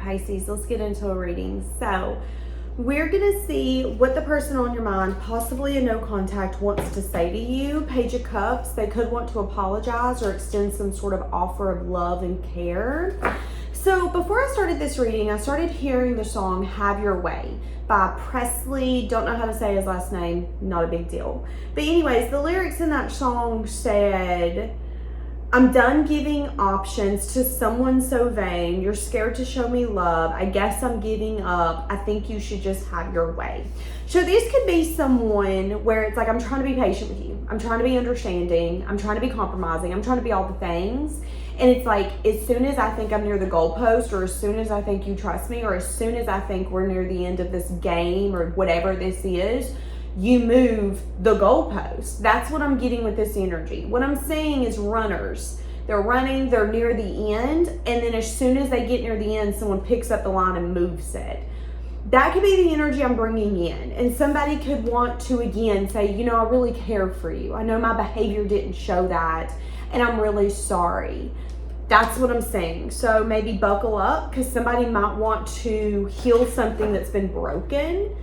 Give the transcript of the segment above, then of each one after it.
Pisces, let's get into a reading. So we're going to see what the person on your mind, possibly a no contact, wants to say to you. Page of Cups, they could want to apologize or extend some sort of offer of love and care. So before I started this reading, I started hearing the song Have Your Way by Presley. Don't know how to say his last name, not a big deal. But anyways, the lyrics in that song said, I'm done giving options to someone so vain. You're scared to show me love. I guess I'm giving up. I think you should just have your way. So this could be someone where it's like, I'm trying to be patient with you. I'm trying to be understanding. I'm trying to be compromising. I'm trying to be all the things. And it's like, as soon as I think I'm near the goalpost, or as soon as I think you trust me, or as soon as I think we're near the end of this game or whatever this is, you move the goalpost. That's what I'm getting with this energy. What I'm seeing is runners. They're running, they're near the end, and then as soon as they get near the end, someone picks up the line and moves it. That could be the energy I'm bringing in. And somebody could want to, again, say, you know, I really care for you. I know my behavior didn't show that, and I'm really sorry. That's what I'm saying. So maybe buckle up, because somebody might want to heal something that's been broken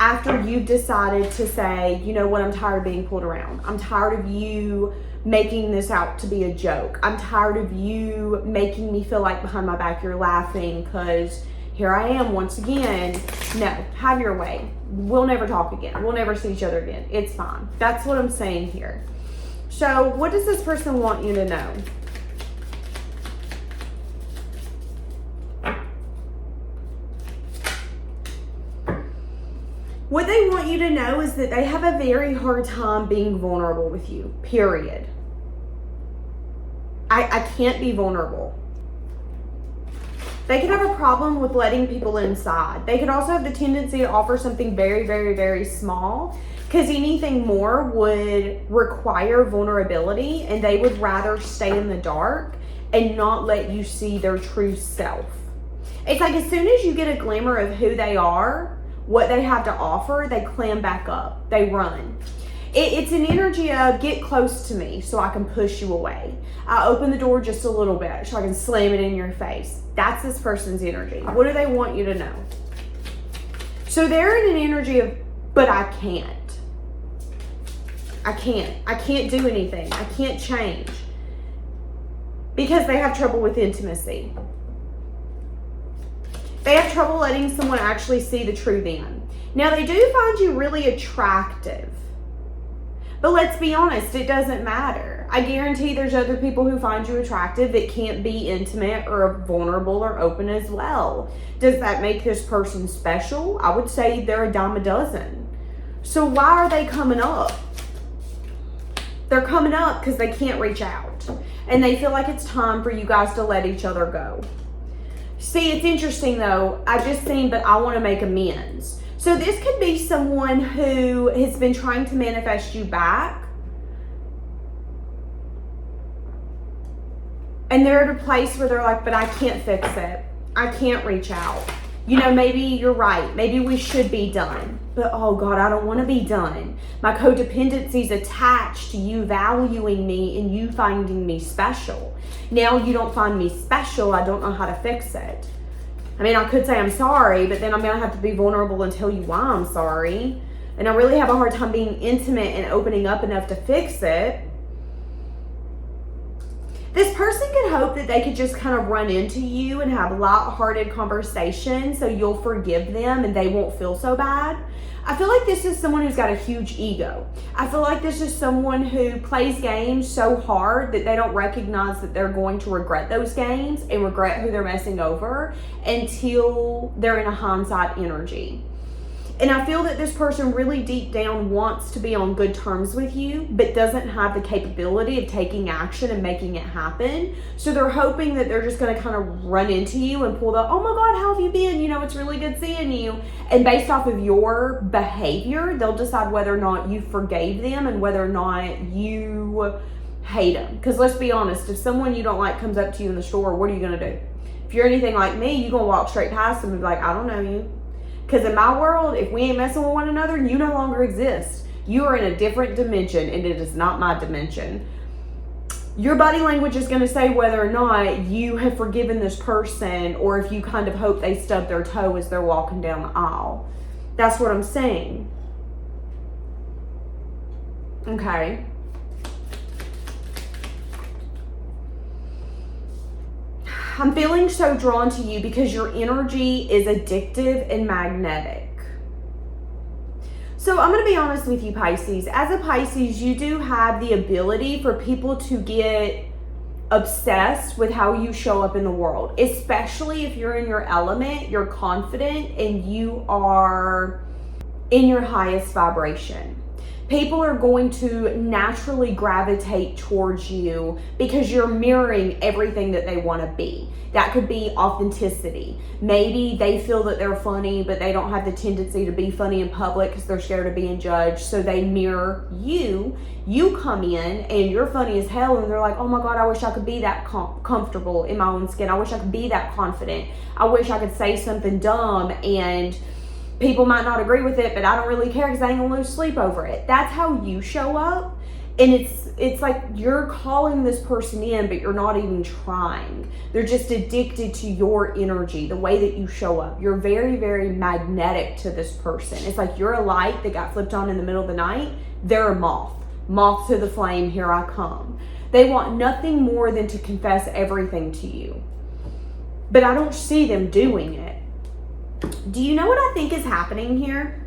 after you've decided to say, you know what, I'm tired of being pulled around. I'm tired of you making this out to be a joke. I'm tired of you making me feel like behind my back you're laughing, because here I am once again. No, have your way. We'll never talk again. We'll never see each other again. It's fine. That's what I'm saying here. So what does this person want you to know? What they want you to know is that they have a very hard time being vulnerable with you, period. I can't be vulnerable. They could have a problem with letting people inside. They could also have the tendency to offer something very, very, very small, because anything more would require vulnerability, and they would rather stay in the dark and not let you see their true self. It's like as soon as you get a glimmer of who they are, what they have to offer, they clam back up. They run. It's an energy of get close to me so I can push you away. I open the door just a little bit so I can slam it in your face. That's this person's energy. What do they want you to know? So they're in an energy of, but I can't. I can't do anything. I can't change. Because they have trouble with intimacy. They have trouble letting someone actually see the true them. Now, they do find you really attractive. But let's be honest, it doesn't matter. I guarantee there's other people who find you attractive that can't be intimate or vulnerable or open as well. Does that make this person special? I would say they're a dime a dozen. So why are they coming up? They're coming up because they can't reach out. And they feel like it's time for you guys to let each other go. See, it's interesting though. I just seen, but I want to make amends. So this could be someone who has been trying to manifest you back. And they're at a place where they're like, but I can't fix it. I can't reach out. You know, maybe you're right. Maybe we should be done. But oh God, I don't want to be done. My codependency is attached to you valuing me and you finding me special. Now you don't find me special. I don't know how to fix it. I mean, I could say I'm sorry, but then I'm going to have to be vulnerable and tell you why I'm sorry. And I really have a hard time being intimate and opening up enough to fix it. This person could hope that they could just kind of run into you and have light-hearted conversations so you'll forgive them and they won't feel so bad. I feel like this is someone who's got a huge ego. I feel like this is someone who plays games so hard that they don't recognize that they're going to regret those games and regret who they're messing over until they're in a hindsight energy. And I feel that this person really deep down wants to be on good terms with you, but doesn't have the capability of taking action and making it happen. So they're hoping that they're just going to kind of run into you and pull the, oh my God, how have you been? You know, it's really good seeing you. And based off of your behavior, they'll decide whether or not you forgave them and whether or not you hate them. Because let's be honest, if someone you don't like comes up to you in the store, what are you going to do? If you're anything like me, you're going to walk straight past them and be like, I don't know you. Because in my world, if we ain't messing with one another, you no longer exist. You are in a different dimension, and it is not my dimension. Your body language is going to say whether or not you have forgiven this person or if you kind of hope they stub their toe as they're walking down the aisle. That's what I'm saying. Okay. I'm feeling so drawn to you because your energy is addictive and magnetic. So I'm going to be honest with you, Pisces. As a Pisces, you do have the ability for people to get obsessed with how you show up in the world, especially if you're in your element, you're confident, and you are in your highest vibration. People are going to naturally gravitate towards you because you're mirroring everything that they want to be. That could be authenticity. Maybe they feel that they're funny, but they don't have the tendency to be funny in public because they're scared of being judged. So they mirror you. You come in and you're funny as hell and they're like, oh my God, I wish I could be that comfortable in my own skin. I wish I could be that confident. I wish I could say something dumb and people might not agree with it, but I don't really care because I ain't gonna lose sleep over it. That's how you show up. And it's like you're calling this person in, but you're not even trying. They're just addicted to your energy, the way that you show up. You're very, very magnetic to this person. It's like you're a light that got flipped on in the middle of the night. They're a moth. Moth to the flame, here I come. They want nothing more than to confess everything to you. But I don't see them doing it. Do you know what I think is happening here?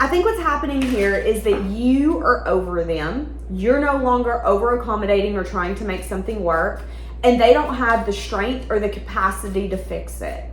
I think what's happening here is that you are over them. You're no longer over accommodating or trying to make something work, and they don't have the strength or the capacity to fix it.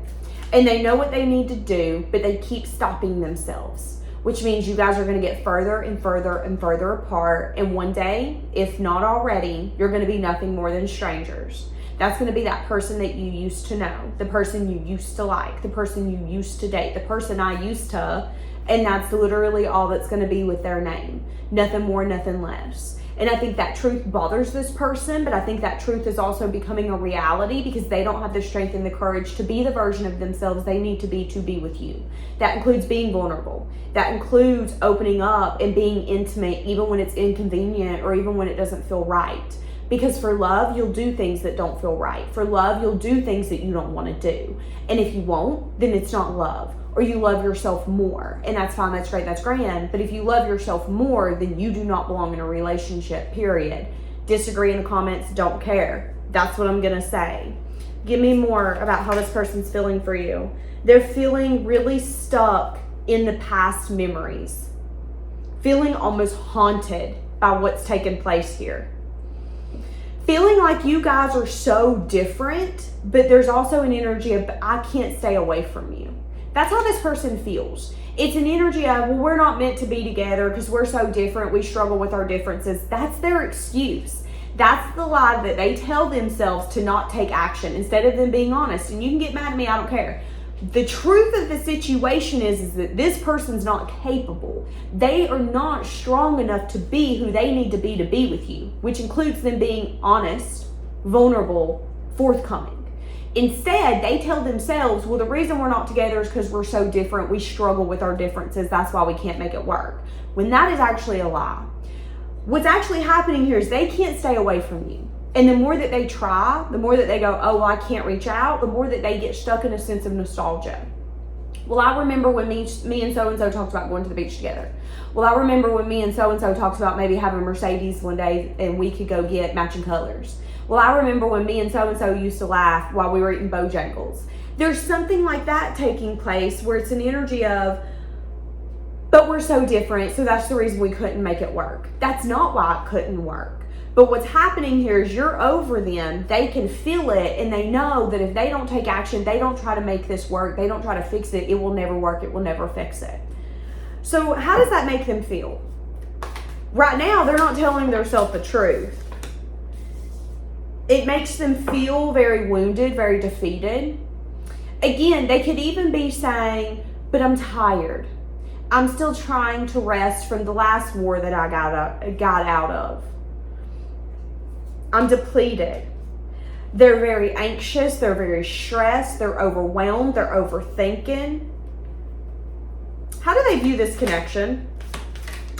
And they know what they need to do, but they keep stopping themselves, which means you guys are going to get further and further and further apart. And one day, if not already, you're going to be nothing more than strangers. That's going to be that person that you used to know, the person you used to like, the person you used to date, the person I used to, and that's literally all that's going to be with their name. Nothing more, nothing less. And I think that truth bothers this person, but I think that truth is also becoming a reality because they don't have the strength and the courage to be the version of themselves they need to be with you. That includes being vulnerable. That includes opening up and being intimate even when it's inconvenient or even when it doesn't feel right. Because for love, you'll do things that don't feel right. For love, you'll do things that you don't want to do. And if you won't, then it's not love. Or you love yourself more. And that's fine, that's great, that's grand. But if you love yourself more, then you do not belong in a relationship, period. Disagree in the comments, don't care. That's what I'm going to say. Give me more about how this person's feeling for you. They're feeling really stuck in the past memories. Feeling almost haunted by what's taken place here. Feeling like you guys are so different, but there's also an energy of, I can't stay away from you. That's how this person feels. It's an energy of, well, we're not meant to be together because we're so different. We struggle with our differences. That's their excuse. That's the lie that they tell themselves to not take action instead of them being honest. And you can get mad at me, I don't care. The truth of the situation is that this person's not capable. They are not strong enough to be who they need to be with you, which includes them being honest, vulnerable, forthcoming. Instead, they tell themselves, well, the reason we're not together is because we're so different. We struggle with our differences. That's why we can't make it work. When that is actually a lie. What's actually happening here is they can't stay away from you. And the more that they try, the more that they go, oh, well, I can't reach out, the more that they get stuck in a sense of nostalgia. Well, I remember when me and so-and-so talked about going to the beach together. Well, I remember when me and so-and-so talked about maybe having a Mercedes one day and we could go get matching colors. Well, I remember when me and so-and-so used to laugh while we were eating Bojangles. There's something like that taking place where it's an energy of, but we're so different, so that's the reason we couldn't make it work. That's not why it couldn't work. But what's happening here is you're over them, they can feel it, and they know that if they don't take action, they don't try to make this work, they don't try to fix it, it will never work, it will never fix it. So how does that make them feel? Right now, they're not telling themselves the truth. It makes them feel very wounded, very defeated. Again, they could even be saying, but I'm tired. I'm still trying to rest from the last war that I got out of. I'm depleted. They're very anxious. They're very stressed. They're overwhelmed. They're overthinking. How do they view this connection?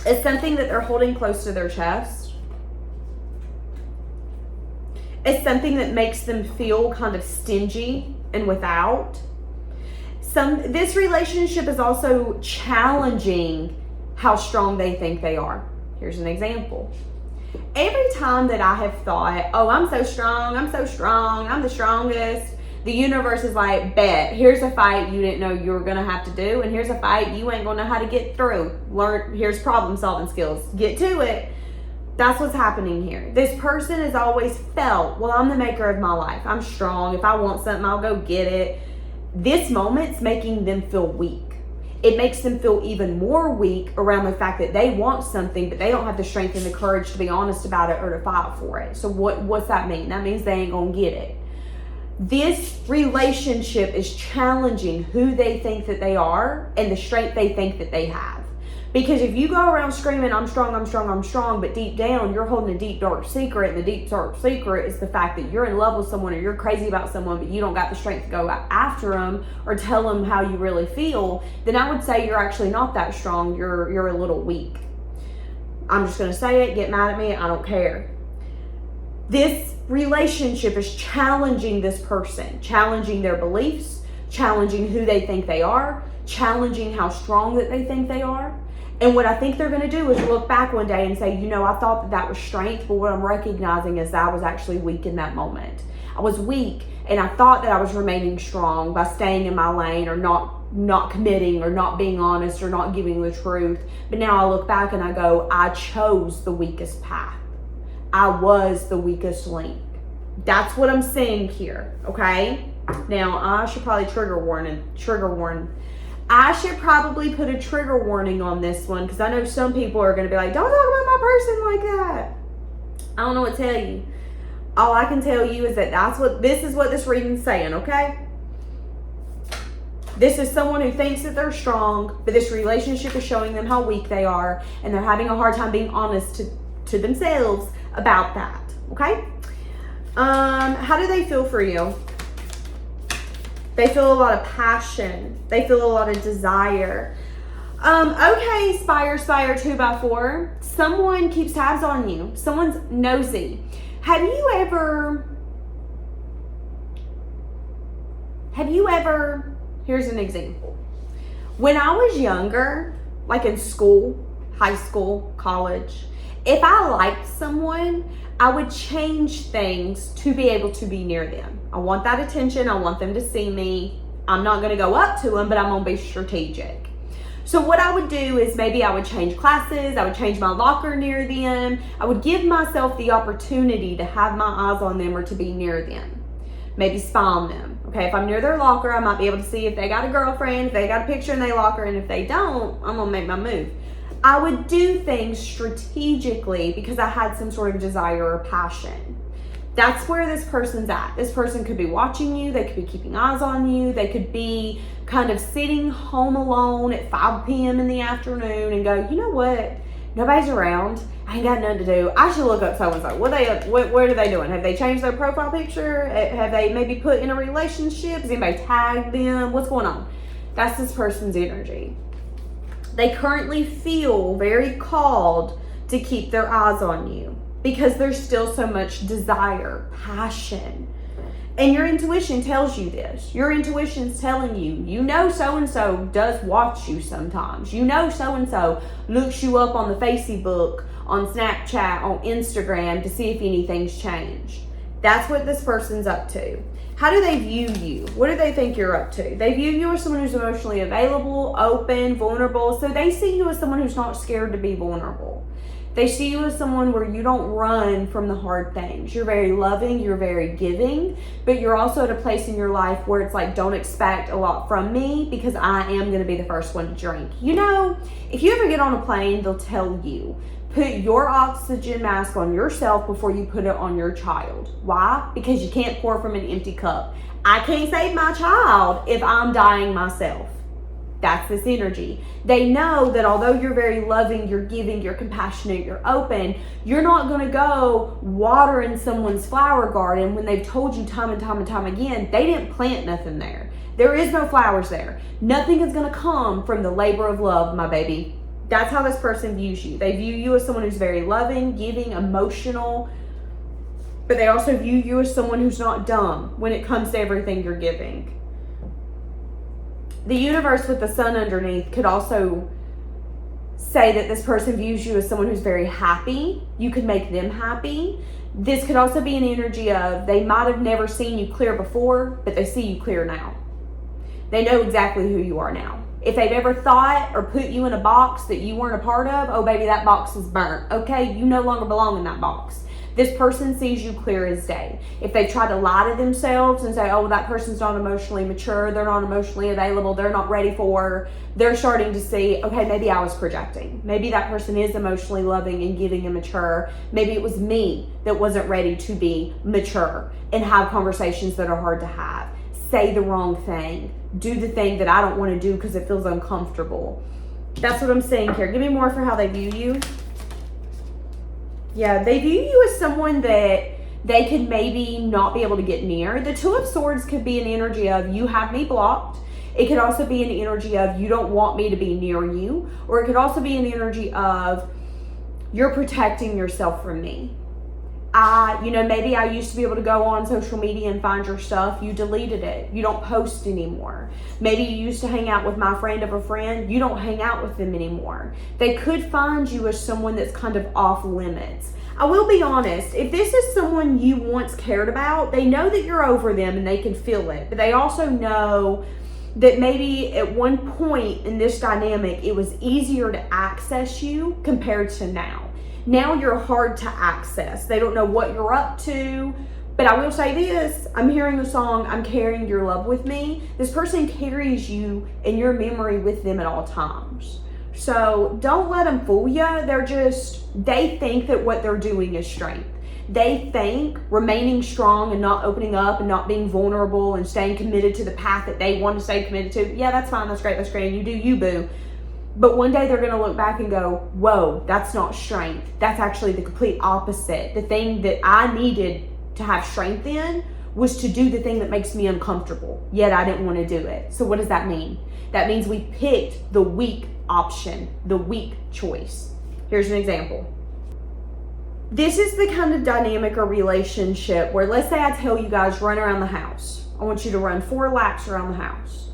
As something that they're holding close to their chest? It's something that makes them feel kind of stingy and without. This relationship is also challenging how strong they think they are. Here's an example. Every time that I have thought, oh, I'm so strong, I'm the strongest, the universe is like, bet, here's a fight you didn't know you were going to have to do, and here's a fight you ain't going to know how to get through. Here's problem solving skills. Get to it. That's what's happening here. This person has always felt, well, I'm the maker of my life. I'm strong. If I want something, I'll go get it. This moment's making them feel weak. It makes them feel even more weak around the fact that they want something, but they don't have the strength and the courage to be honest about it or to fight for it. So what's that mean? That means they ain't going to get it. This relationship is challenging who they think that they are and the strength they think that they have. Because if you go around screaming, I'm strong, but deep down, you're holding a deep, dark secret, and the deep, dark secret is the fact that you're in love with someone or you're crazy about someone, but you don't got the strength to go after them or tell them how you really feel, then I would say you're actually not that strong. You're a little weak. I'm just going to say it. Get mad at me. I don't care. This relationship is challenging this person, challenging their beliefs, challenging who they think they are, challenging how strong that they think they are. And what I think they're going to do is look back one day and say, I thought that was strength, but what I'm recognizing is that I was actually weak in that moment. I was weak, and I thought that I was remaining strong by staying in my lane or not committing or not being honest or not giving the truth. But now I look back and I go, I chose the weakest path. I was the weakest link. That's what I'm saying here, okay? Now, I should probably trigger warn. I should probably put a trigger warning on this one because I know some people are going to be like, don't talk about my person like that. I don't know what to tell you. All I can tell you is that this is what this reading's saying, okay? This is someone who thinks that they're strong, but this relationship is showing them how weak they are, and they're having a hard time being honest to themselves about that, okay? How do they feel for you? They feel a lot of passion. They feel a lot of desire. Okay, Spire 2x4. Someone keeps tabs on you. Someone's nosy. Have you ever, here's an example. When I was younger, like in school, high school, college, if I liked someone, I would change things to be able to be near them. I want that attention. I want them to see me. I'm not going to go up to them, but I'm going to be strategic. So what I would do is maybe I would change classes. I would change my locker near them. I would give myself the opportunity to have my eyes on them or to be near them. Maybe spy on them. Okay, if I'm near their locker, I might be able to see if they got a girlfriend, if they got a picture in their locker, and if they don't, I'm going to make my move. I would do things strategically because I had some sort of desire or passion. That's where this person's at. This person could be watching you. They could be keeping eyes on you. They could be kind of sitting home alone at 5 p.m. in the afternoon and go, you know what? Nobody's around. I ain't got nothing to do. I should look up so-and-so. What are they doing? Have they changed their profile picture? Have they maybe put in a relationship? Has anybody tagged them? What's going on? That's this person's energy. They currently feel very called to keep their eyes on you because there's still so much desire, passion. And your intuition tells you this. Your intuition's telling you, so-and-so does watch you sometimes. So-and-so looks you up on the Facebook, on Snapchat, on Instagram to see if anything's changed. That's what this person's up to. How do they view you? What do they think you're up to? They view you as someone who's emotionally available, open, vulnerable. So they see you as someone who's not scared to be vulnerable. They see you as someone where you don't run from the hard things. You're very loving, you're very giving, but you're also at a place in your life where it's like, don't expect a lot from me because I am going to be the first one to drink. If you ever get on a plane, they'll tell you, put your oxygen mask on yourself before you put it on your child. Why? Because you can't pour from an empty cup. I can't save my child if I'm dying myself. That's this energy. They know that although you're very loving, you're giving, you're compassionate, you're open, you're not going to go water in someone's flower garden when they've told you time and time and time again, they didn't plant nothing there. There is no flowers there. Nothing is going to come from the labor of love, my baby. That's how this person views you. They view you as someone who's very loving, giving, emotional, But they also view you as someone who's not dumb when it comes to everything you're giving. The universe with the sun underneath could also say that this person views you as someone who's very happy. You could make them happy. This could also be an energy of they might have never seen you clear before, but they see you clear now. They know exactly who you are now. If they've ever thought or put you in a box that you weren't a part of, oh baby, that box is burnt. Okay, you no longer belong in that box. This person sees you clear as day. If they try to lie to themselves and say, oh, well, that person's not emotionally mature, they're not emotionally available, they're not ready for, they're starting to see, okay, maybe I was projecting. Maybe that person is emotionally loving and giving and mature. Maybe it was me that wasn't ready to be mature and have conversations that are hard to have. Say the wrong thing. Do the thing that I don't want to do because it feels uncomfortable. That's what I'm saying here. Give me more for how they view you. Yeah, they view you as someone that they could maybe not be able to get near. The Two of Swords could be an energy of you have me blocked. It could also be an energy of you don't want me to be near you. Or it could also be an energy of you're protecting yourself from me. Maybe I used to be able to go on social media and find your stuff. You deleted it. You don't post anymore. Maybe you used to hang out with my friend of a friend. You don't hang out with them anymore. They could find you as someone that's kind of off limits. I will be honest, if this is someone you once cared about, they know that you're over them and they can feel it. But they also know that maybe at one point in this dynamic, it was easier to access you compared to now. Now you're hard to access. They don't know what you're up to. But I will say this, I'm hearing the song, I'm carrying your love with me. This person carries you and your memory with them at all times. So don't let them fool you. They think that what they're doing is strength. They think remaining strong and not opening up and not being vulnerable and staying committed to the path that they want to stay committed to. Yeah, that's fine, that's great, and you do you, boo. But one day they're going to look back and go, whoa, that's not strength. That's actually the complete opposite. The thing that I needed to have strength in was to do the thing that makes me uncomfortable, yet I didn't want to do it. So what does that mean? That means we picked the weak option, the weak choice. Here's an example. This is the kind of dynamic or relationship where, let's say I tell you guys, run around the house. I want you to run 4 laps around the house.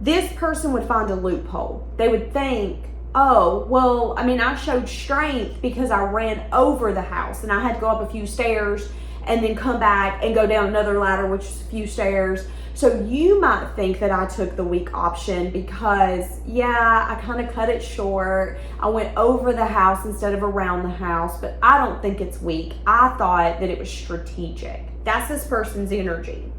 This person would find a loophole. They would think, oh, well, I showed strength because I ran over the house and I had to go up a few stairs and then come back and go down another ladder, which is a few stairs. So you might think that I took the weak option because, yeah, I kind of cut it short. I went over the house instead of around the house, but I don't think it's weak. I thought that it was strategic. That's this person's energy.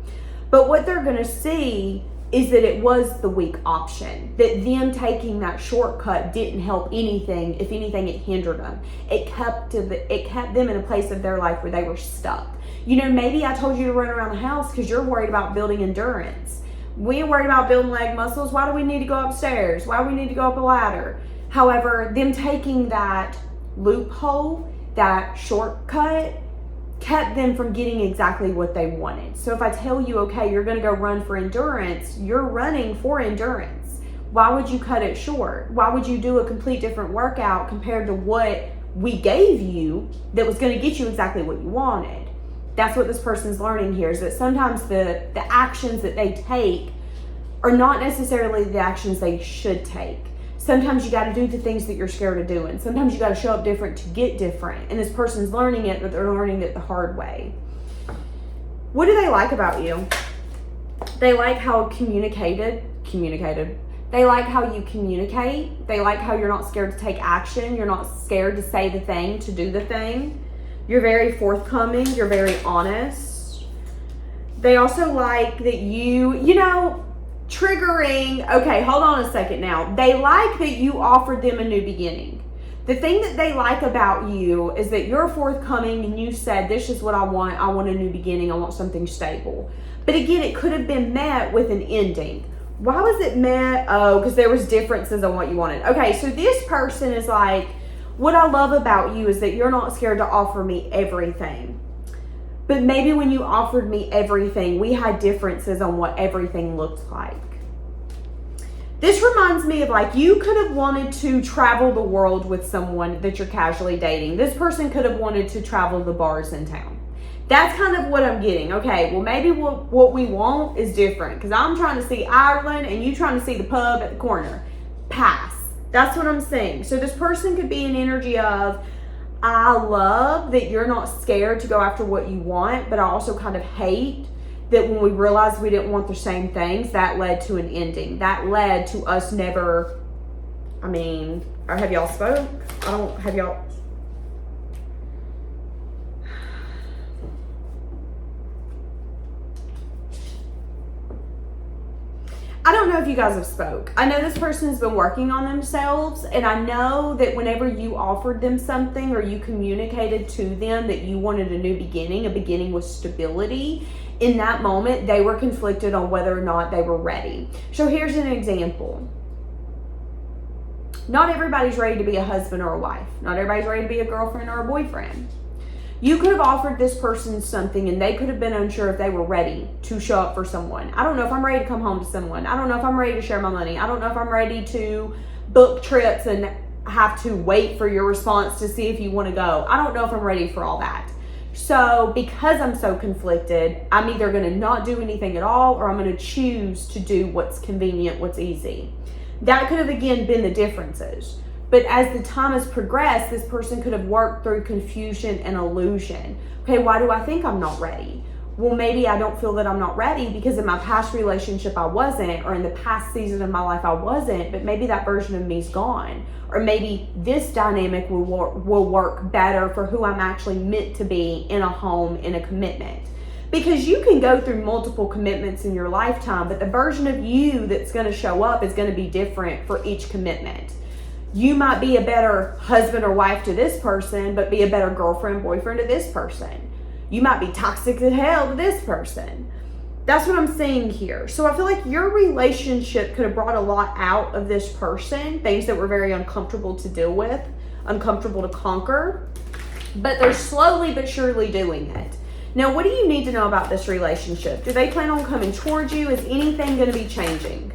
But what they're going to see is that it was the weak option, that them taking that shortcut didn't help anything. If anything, it hindered them. It kept them in a place of their life where they were stuck. Maybe I told you to run around the house because you're worried about building endurance. We ain't worried about building leg muscles. Why do we need to go upstairs? Why do we need to go up a ladder? However, them taking that loophole, that shortcut, kept them from getting exactly what they wanted. So if I tell you, okay, you're going to go run for endurance, you're running for endurance. Why would you cut it short? Why would you do a complete different workout compared to what we gave you that was going to get you exactly what you wanted? That's what this person's learning here, is that sometimes the actions that they take are not necessarily the actions they should take. Sometimes you got to do the things that you're scared of doing. Sometimes you got to show up different to get different. And this person's learning it, but they're learning it the hard way. What do they like about you? They like how communicated. They like how you communicate. They like how you're not scared to take action. You're not scared to say the thing, to do the thing. You're very forthcoming. You're very honest. They also like that triggering, okay, hold on a second now. They like that you offered them a new beginning. The thing that they like about you is that you're forthcoming and you said, this is what I want a new beginning, I want something stable. But again, it could have been met with an ending. Why was it met? Oh, because there was differences on what you wanted. Okay, so this person is like, what I love about you is that you're not scared to offer me everything. But maybe when you offered me everything, we had differences on what everything looked like. This reminds me of you could have wanted to travel the world with someone that you're casually dating. This person could have wanted to travel the bars in town. That's kind of what I'm getting. Okay, well, maybe what we want is different, because I'm trying to see Ireland and you trying to see the pub at the corner. Pass. That's what I'm saying. So this person could be an energy of, I love that you're not scared to go after what you want, but I also kind of hate that when we realized we didn't want the same things, that led to an ending. That led to us never, I mean, or have y'all spoke? Have y'all? I don't know if you guys have spoke. I know this person has been working on themselves, and I know that whenever you offered them something or you communicated to them that you wanted a new beginning, a beginning with stability, in that moment, they were conflicted on whether or not they were ready. So here's an example. Not everybody's ready to be a husband or a wife. Not everybody's ready to be a girlfriend or a boyfriend. You could have offered this person something and they could have been unsure if they were ready to show up for someone. I don't know if I'm ready to come home to someone. I don't know if I'm ready to share my money. I don't know if I'm ready to book trips and have to wait for your response to see if you want to go. I don't know if I'm ready for all that. So because I'm so conflicted, I'm either going to not do anything at all, or I'm going to choose to do what's convenient, what's easy. That could have, again, been the differences. But as the time has progressed, this person could have worked through confusion and illusion. Okay, why do I think I'm not ready? Well, maybe I don't feel that I'm not ready because in my past relationship I wasn't, or in the past season of my life I wasn't, but maybe that version of me's gone. Or maybe this dynamic will work better for who I'm actually meant to be in a home, in a commitment. Because you can go through multiple commitments in your lifetime, but the version of you that's going to show up is going to be different for each commitment. You might be a better husband or wife to this person, but be a better girlfriend, boyfriend to this person. You might be toxic as hell to this person. That's what I'm saying here. So I feel like your relationship could have brought a lot out of this person, things that were very uncomfortable to deal with, uncomfortable to conquer, but they're slowly but surely doing it. Now, what do you need to know about this relationship? Do they plan on coming towards you? Is anything going to be changing?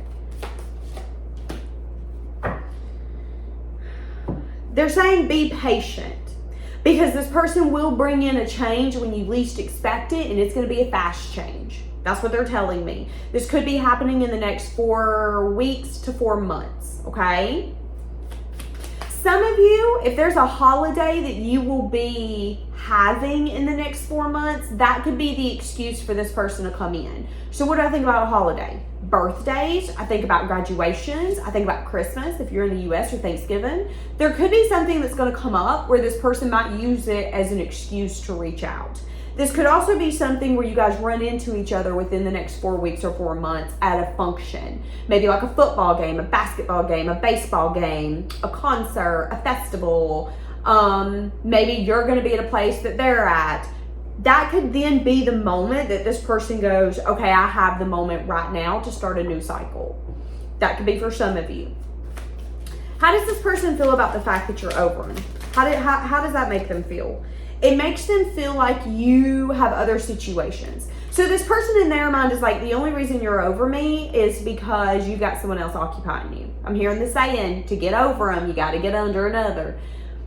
They're saying be patient, because this person will bring in a change when you least expect it, and it's going to be a fast change. That's what they're telling me. This could be happening in the next 4 weeks to 4 months, okay? Some of you, if there's a holiday that you will be having in the next 4 months, that could be the excuse for this person to come in. So what do I think about a holiday? Birthdays, I think about graduations, I think about Christmas if you're in the US, or Thanksgiving. There could be something that's going to come up where this person might use it as an excuse to reach out. This could also be something where you guys run into each other within the next 4 weeks or 4 months at a function. Maybe like a football game, a basketball game, a baseball game, a concert, a festival. Maybe you're going to be at a place that they're at. That could then be the moment that this person goes, okay, I have the moment right now to start a new cycle. That could be for some of you. How does this person feel about the fact that you're over them? How does that make them feel? It makes them feel like you have other situations. So this person in their mind is like, the only reason you're over me is because you got someone else occupying you. I'm hearing the saying, to get over them, you got to get under another.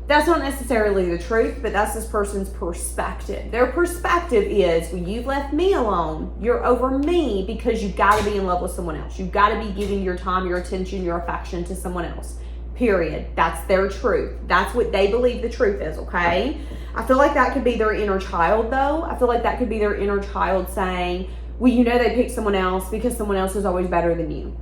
That's not necessarily the truth, but that's this person's perspective. Their perspective is, when you've left me alone, you're over me because you've got to be in love with someone else. You've got to be giving your time, your attention, your affection to someone else. Period. That's their truth. That's what they believe the truth is, okay? I feel like that could be their inner child, though. I feel like that could be their inner child saying, well, you know they picked someone else because someone else is always better than you.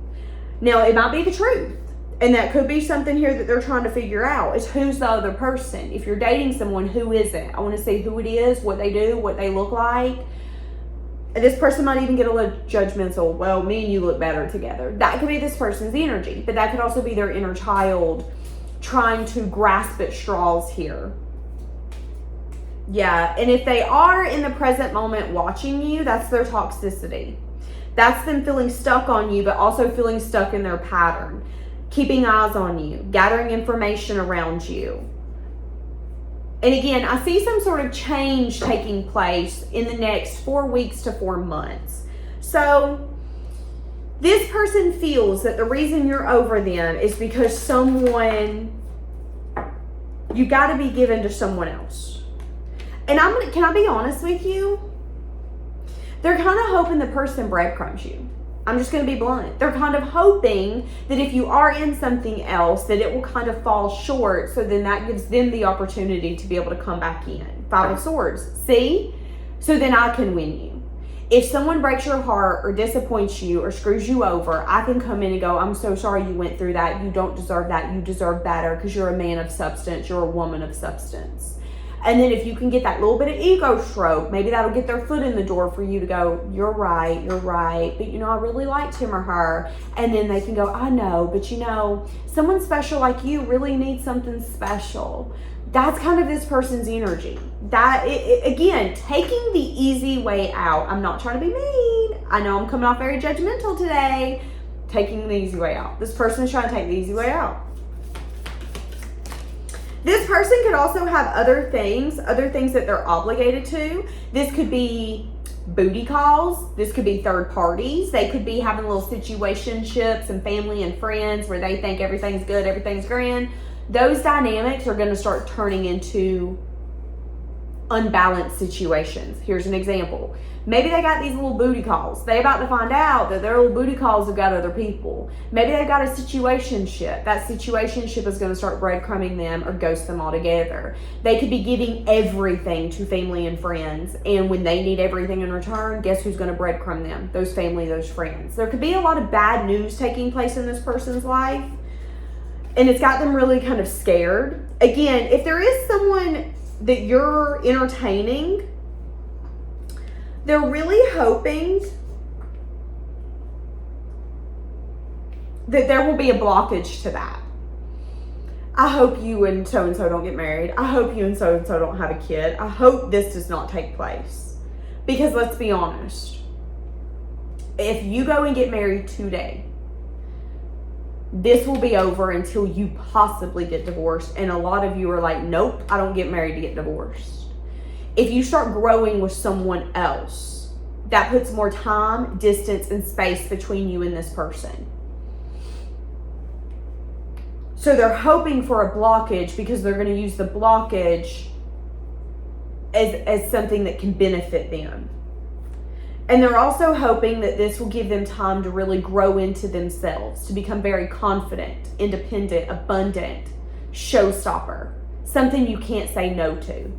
Now, it might be the truth. And that could be something here that they're trying to figure out, is who's the other person. If you're dating someone, who is it? I want to see who it is, what they do, what they look like. And this person might even get a little judgmental. Well, me and you look better together. That could be this person's energy. But that could also be their inner child trying to grasp at straws here. Yeah, and if they are in the present moment watching you, that's their toxicity. That's them feeling stuck on you, but also feeling stuck in their pattern. Keeping eyes on you, gathering information around you. And again, I see some sort of change taking place in the next 4 weeks to 4 months. So this person feels that the reason you're over them is because you got to be given to someone else. And can I be honest with you? They're kind of hoping the person breadcrumbs you. I'm just going to be blunt. They're kind of hoping that if you are in something else, that it will kind of fall short. So then that gives them the opportunity to be able to come back in. Five of Swords. See? So then I can win you. If someone breaks your heart or disappoints you or screws you over, I can come in and go, I'm so sorry you went through that. You don't deserve that. You deserve better because you're a man of substance. You're a woman of substance. And then if you can get that little bit of ego stroke, maybe that'll get their foot in the door for you to go, you're right. But I really liked him or her. And then they can go, I know, but someone special like you really needs something special. That's kind of this person's energy. Again, taking the easy way out. I'm not trying to be mean. I know I'm coming off very judgmental today. Taking the easy way out. This person is trying to take the easy way out. This person could also have other things that they're obligated to. This could be booty calls. This could be third parties. They could be having little situationships and family and friends where they think everything's good, everything's grand. Those dynamics are going to start turning into unbalanced situations. Here's an example. Maybe they got these little booty calls. They about to find out that their little booty calls have got other people. Maybe they got a situationship. That situationship is going to start breadcrumbing them or ghost them altogether. They could be giving everything to family and friends, and when they need everything in return, guess who's going to breadcrumb them? Those family, those friends. There could be a lot of bad news taking place in this person's life, and it's got them really kind of scared. Again, if there is someone that you're entertaining, they're really hoping that there will be a blockage to that. I hope you and so-and-so don't get married. I hope you and so-and-so don't have a kid. I hope this does not take place. Because let's be honest, if you go and get married today, this will be over until you possibly get divorced. And a lot of you are like, nope, I don't get married to get divorced. If you start growing with someone else, that puts more time, distance, and space between you and this person. So they're hoping for a blockage because they're going to use the blockage as something that can benefit them. And they're also hoping that this will give them time to really grow into themselves, to become very confident, independent, abundant, showstopper, something you can't say no to.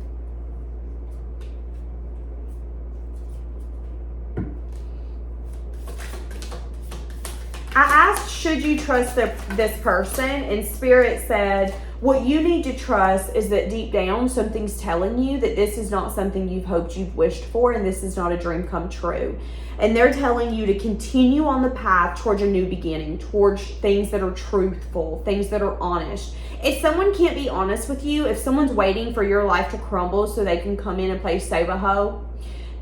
I asked, should you trust this person? And Spirit said, what you need to trust is that deep down, something's telling you that this is not something you've hoped, you've wished for, and this is not a dream come true. And they're telling you to continue on the path towards a new beginning, towards things that are truthful, things that are honest. If someone can't be honest with you, if someone's waiting for your life to crumble so they can come in and play save-a-ho,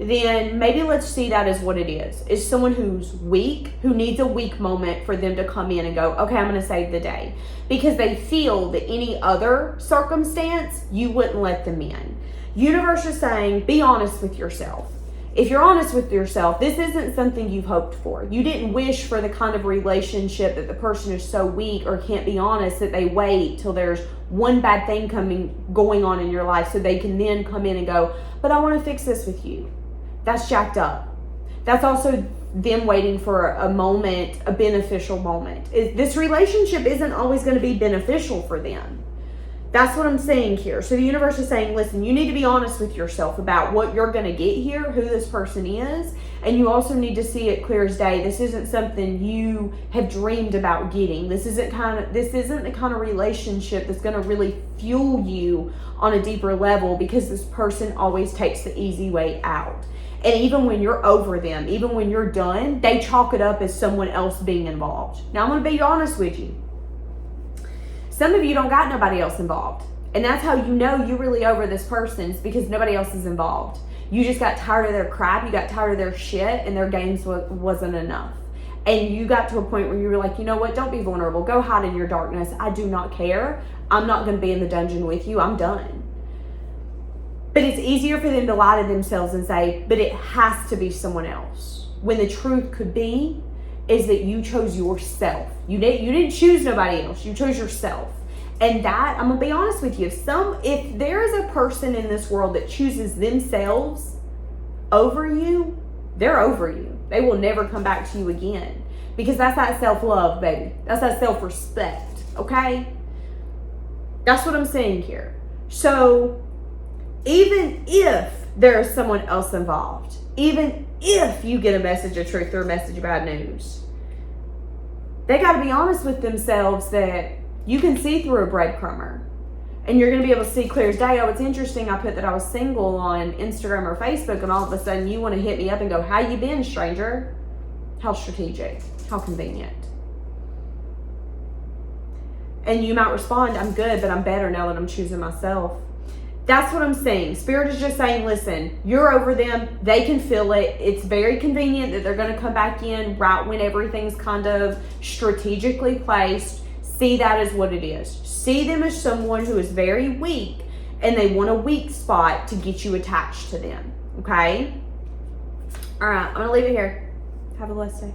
then maybe let's see that as what it is. It's someone who's weak, who needs a weak moment for them to come in and go, okay, I'm going to save the day. Because they feel that any other circumstance, you wouldn't let them in. Universe is saying, be honest with yourself. If you're honest with yourself, this isn't something you've hoped for. You didn't wish for the kind of relationship that the person is so weak or can't be honest that they wait till there's one bad thing going on in your life so they can then come in and go, but I want to fix this with you. That's jacked up. That's also them waiting for a moment, a beneficial moment. This relationship isn't always going to be beneficial for them. That's what I'm saying here. So the universe is saying, listen, you need to be honest with yourself about what you're going to get here, who this person is, and you also need to see it clear as day. This isn't something you have dreamed about getting. This isn't the kind of relationship that's going to really fuel you on a deeper level, because this person always takes the easy way out. And even when you're over them, even when you're done, they chalk it up as someone else being involved. Now, I'm going to be honest with you. Some of you don't got nobody else involved. And that's how you know you're really over this person, is because nobody else is involved. You just got tired of their crap, you got tired of their shit, and their games wasn't enough. And you got to a point where you were like, you know what, don't be vulnerable. Go hide in your darkness. I do not care. I'm not going to be in the dungeon with you. I'm done. But it's easier for them to lie to themselves and say, but it has to be someone else. When the truth could be is that you chose yourself. You didn't choose nobody else. You chose yourself. And that, I'm gonna be honest with you, if there is a person in this world that chooses themselves over you, they're over you. They will never come back to you again. Because that's that self-love, baby. That's that self-respect, okay? That's what I'm saying here. So, even if there is someone else involved, even if you get a message of truth or a message of bad news, they got to be honest with themselves that you can see through a breadcrumber. And you're going to be able to see clear as day. Oh, it's interesting. I put that I was single on Instagram or Facebook, and all of a sudden you want to hit me up and go, how you been, stranger? How strategic. How convenient. And you might respond, I'm good, but I'm better now that I'm choosing myself. That's what I'm saying. Spirit is just saying, listen, you're over them. They can feel it. It's very convenient that they're going to come back in right when everything's kind of strategically placed. See that as what it is. See them as someone who is very weak, and they want a weak spot to get you attached to them. Okay? All right, I'm going to leave it here. Have a blessed day.